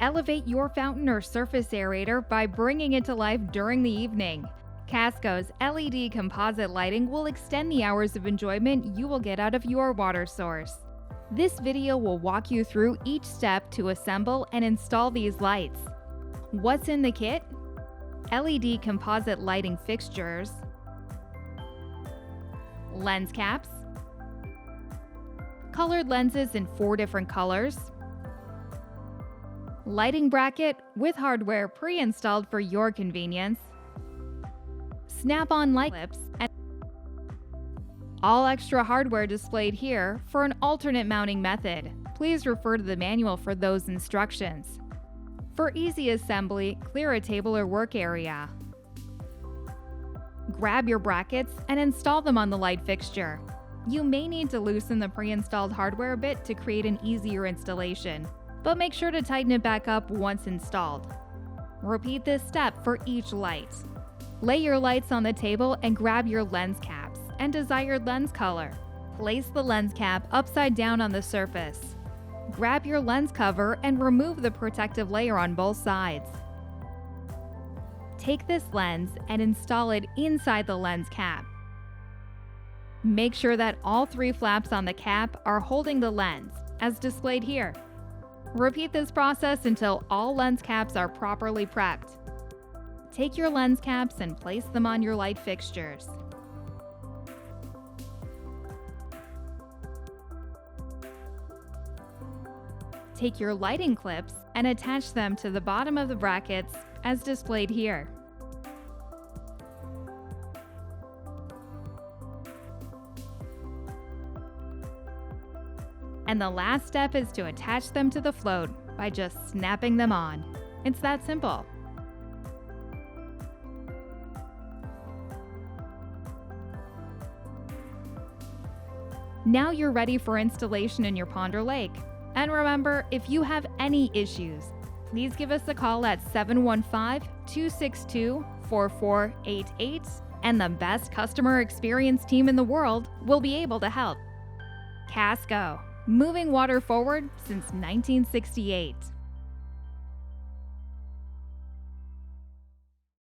Elevate your fountain or surface aerator by bringing it to life during the evening. Kasco's LED composite lighting will extend the hours of enjoyment you will get out of your water source. This video will walk you through each step to assemble and install these lights. What's in the kit? LED composite lighting fixtures, lens caps, colored lenses in 4 different colors, lighting bracket with hardware pre-installed for your convenience, snap-on light clips, and all extra hardware displayed here for an alternate mounting method. Please refer to the manual for those instructions. For easy assembly, clear a table or work area. Grab your brackets and install them on the light fixture. You may need to loosen the pre-installed hardware a bit to create an easier installation, but make sure to tighten it back up once installed. Repeat this step for each light. Lay your lights on the table and grab your lens caps and desired lens color. Place the lens cap upside down on the surface. Grab your lens cover and remove the protective layer on both sides. Take this lens and install it inside the lens cap. Make sure that all 3 flaps on the cap are holding the lens, as displayed here. Repeat this process until all lens caps are properly prepped. Take your lens caps and place them on your light fixtures. Take your lighting clips and attach them to the bottom of the brackets as displayed here. And the last step is to attach them to the float by just snapping them on. It's that simple. Now you're ready for installation in your pond or lake. And remember, if you have any issues, please give us a call at 715-262-4488, and the best customer experience team in the world will be able to help. Kasco, moving water forward since 1968.